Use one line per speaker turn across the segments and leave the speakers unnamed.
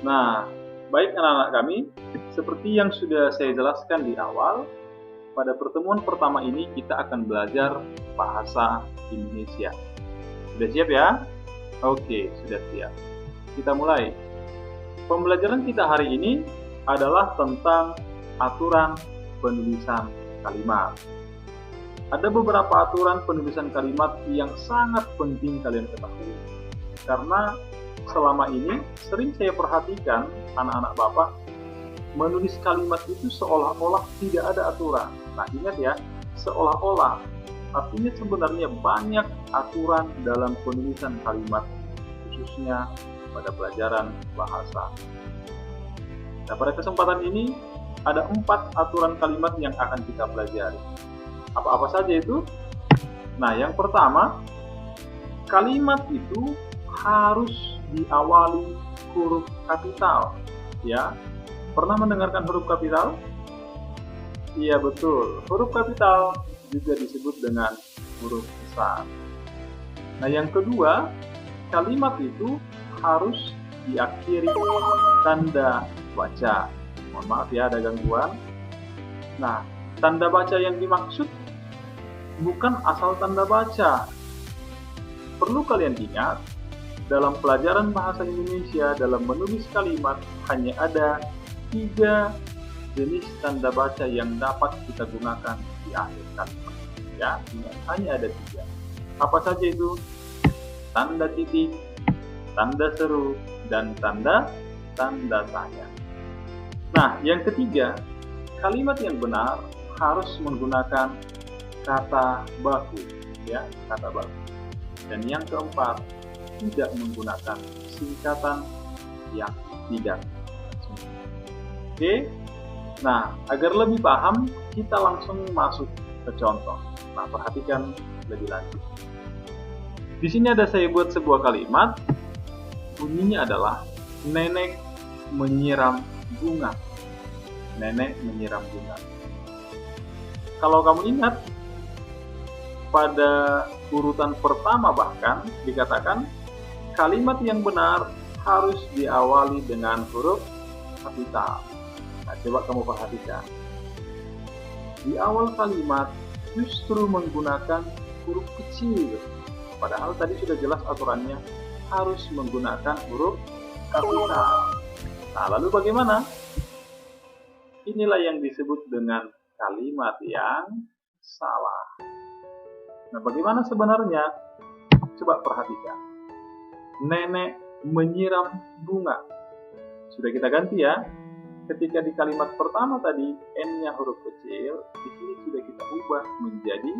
Nah, baik anak-anak kami, seperti yang sudah saya jelaskan di awal, pada pertemuan pertama ini kita akan belajar bahasa Indonesia. Sudah siap ya? Oke, sudah siap. Kita mulai. Pembelajaran kita hari ini adalah tentang aturan penulisan kalimat. Ada beberapa aturan penulisan kalimat yang sangat penting kalian ketahui. Karena selama ini sering saya perhatikan anak-anak Bapak menulis kalimat itu seolah-olah tidak ada aturan. Nah, ingat ya, seolah-olah. Artinya sebenarnya banyak aturan dalam penulisan kalimat, khususnya pada pelajaran bahasa. Nah, pada kesempatan ini ada 4 aturan kalimat yang akan kita pelajari. Apa-apa saja itu? Nah, yang pertama, kalimat itu harus diawali huruf kapital. Ya, pernah mendengarkan huruf kapital? Iya, betul. Huruf kapital juga disebut dengan huruf besar. Nah, yang kedua, kalimat itu harus diakhiri tanda baca. Mohon maaf ya, ada gangguan. Nah, tanda baca yang dimaksud bukan asal tanda baca. Perlu kalian ingat, dalam pelajaran bahasa Indonesia, dalam menulis kalimat, hanya ada 3 jenis tanda baca yang dapat kita gunakan di akhir kalimat. Ya, ingat, hanya ada 3. Apa saja itu? Tanda titik, tanda seru, dan tanda tanya. Nah, yang ketiga, kalimat yang benar harus menggunakan kata baku, ya, kata baku. Dan yang keempat, tidak menggunakan singkatan yang tidak. Oke. Nah, agar lebih paham, kita langsung masuk ke contoh. Nah, perhatikan lebih lanjut. Di sini ada saya buat sebuah kalimat, bunyinya adalah nenek menyiram bunga. Nenek menyiram bunga. Kalau kamu ingat, pada urutan pertama bahkan dikatakan kalimat yang benar harus diawali dengan huruf kapital. Nah, coba kamu perhatikan. Di awal kalimat justru menggunakan huruf kecil. Padahal tadi sudah jelas aturannya harus menggunakan huruf kapital. Nah, lalu bagaimana? Inilah yang disebut dengan kalimat yang salah. Nah, bagaimana sebenarnya? Coba perhatikan. Nenek menyiram bunga. Sudah kita ganti ya. Ketika di kalimat pertama tadi N-nya huruf kecil, di sini sudah kita ubah menjadi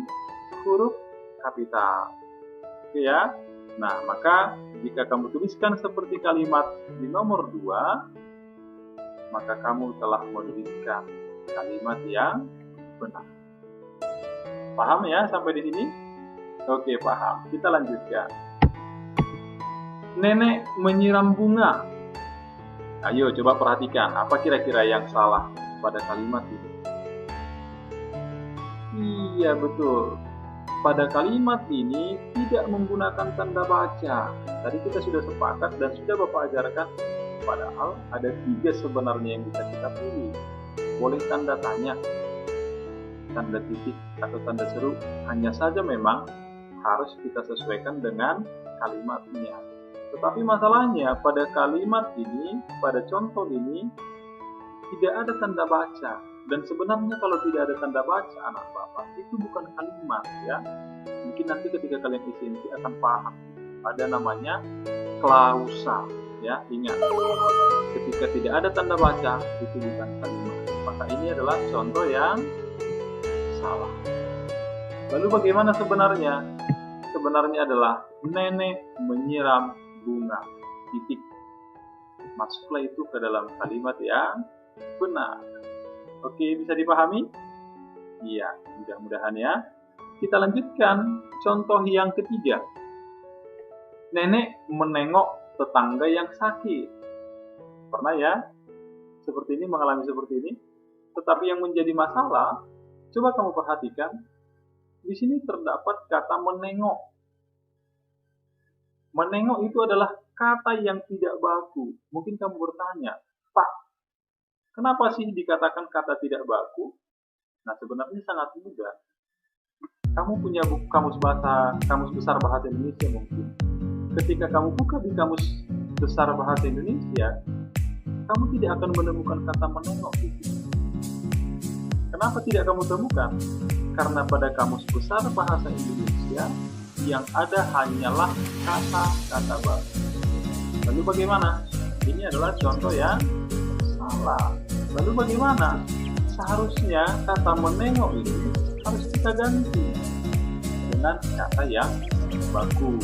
huruf kapital. Oke ya. Nah, maka jika kamu tuliskan seperti kalimat di nomor 2, maka kamu telah menuliskan kalimat yang benar. Paham ya sampai di sini? Oke, paham. Kita lanjutkan. Nenek menyiram bunga. Ayo coba perhatikan, apa kira-kira yang salah pada kalimat ini? Iya, betul. Pada kalimat ini tidak menggunakan tanda baca. Tadi kita sudah sepakat dan sudah Bapak ajarkan. Padahal ada 3 sebenarnya yang bisa kita pilih. Boleh tanda tanya, tanda titik, atau tanda seru. Hanya saja memang harus kita sesuaikan dengan kalimatnya. Tetapi masalahnya pada kalimat ini, pada contoh ini, tidak ada tanda baca. Dan sebenarnya kalau tidak ada tanda baca, anak Bapak, itu bukan kalimat ya. Mungkin nanti ketika kalian isi akan paham. Ada namanya klausa ya. Ingat, ketika tidak ada tanda baca, itu bukan kalimat. Maka ini adalah contoh yang salah. Lalu bagaimana sebenarnya? Sebenarnya adalah nenek menyiram bunga. Titik. Masuklah itu ke dalam kalimat yang benar. Oke, bisa dipahami? Iya, mudah-mudahan ya. Kita lanjutkan contoh yang ketiga. Nenek menengok tetangga yang sakit. Pernah ya? Seperti ini, mengalami seperti ini. Tetapi yang menjadi masalah, coba kamu perhatikan, di sini terdapat kata menengok. Menengok itu adalah kata yang tidak baku. Mungkin kamu bertanya, Pak, kenapa sih dikatakan kata tidak baku? Nah, sebenarnya sangat mudah. Kamu punya buku kamus besar bahasa Indonesia mungkin. Ketika kamu buka di kamus besar bahasa Indonesia, kamu tidak akan menemukan kata menengok di situ. Kenapa tidak kamu temukan? Karena pada kamus besar bahasa Indonesia yang ada hanyalah kata-kata baku. Lalu bagaimana? Ini adalah contoh yang salah. Lalu bagaimana? Seharusnya kata menengok ini harus kita ganti dengan kata yang baku.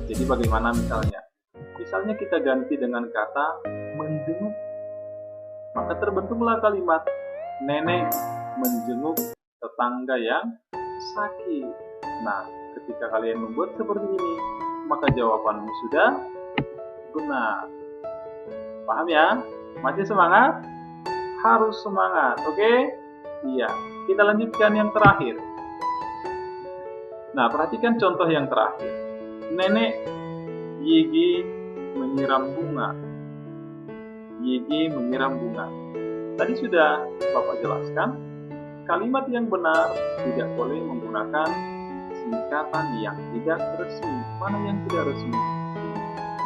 Jadi bagaimana misalnya? Misalnya kita ganti dengan kata menjenguk. Maka terbentuklah kalimat nenek menjenguk tetangga yang sakit. Nah, ketika kalian membuat seperti ini, maka jawabanmu sudah benar. Paham ya? Masih semangat? Harus semangat, oke? Iya, kita lanjutkan yang terakhir. Nah, perhatikan contoh yang terakhir. Nenek Yigi menyiram bunga. Yigi menyiram bunga. Tadi sudah Bapak jelaskan, kalimat yang benar tidak boleh menggunakan singkatan yang tidak resmi. Mana yang tidak resmi?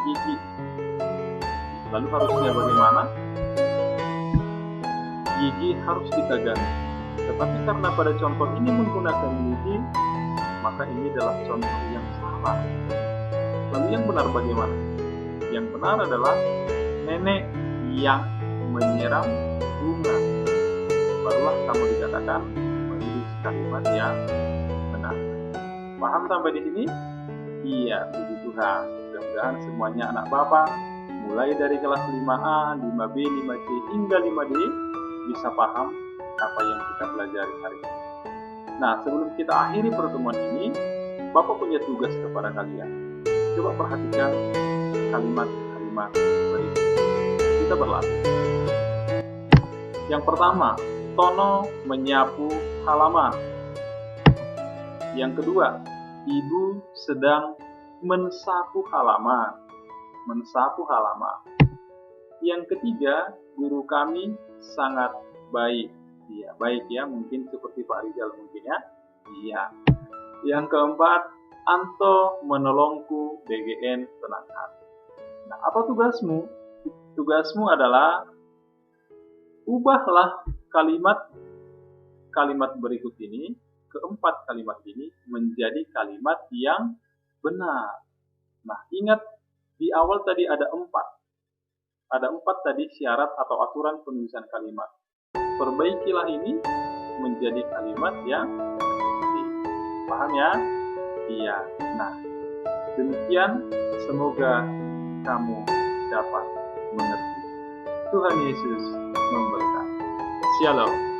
Yigi. Lalu harusnya bagaimana? Yigi harus kita ganti. Tetapi karena pada contoh ini menggunakan yigi, maka ini adalah contoh yang salah. Lalu yang benar bagaimana? Yang benar adalah nenek yang menyiram bunga. Barulah kamu dikatakan menulis kalimat yang benar. Paham sampai di sini? Iya, puji Tuhan. Mudah-mudahan semuanya anak Bapak, mulai dari kelas 5A, 5B, 5C, hingga 5D, bisa paham apa yang kita pelajari hari ini. Nah, sebelum kita akhiri pertemuan ini, Bapak punya tugas kepada kalian. Coba perhatikan kalimat-kalimat berikut. Kita berlatih. Yang pertama, Tono menyapu halaman. Yang kedua, Ibu sedang mensapu halaman. Mensapu halaman. Yang ketiga, guru kami sangat baik. Iya, baik ya, mungkin seperti Pak Rizal mungkin ya. Iya. Yang keempat, Anto menolongku BGN tenang hati. Nah, apa tugasmu? Tugasmu adalah ubahlah kalimat berikut ini, keempat kalimat ini menjadi kalimat yang benar. Nah, ingat di awal tadi ada 4. Ada 4 tadi syarat atau aturan penulisan kalimat. Perbaikilah ini menjadi kalimat yang efektif. Paham ya? Iya. Nah, demikian semoga kamu dapat mengerti. Tuhan Yesus memberkati. Shalom.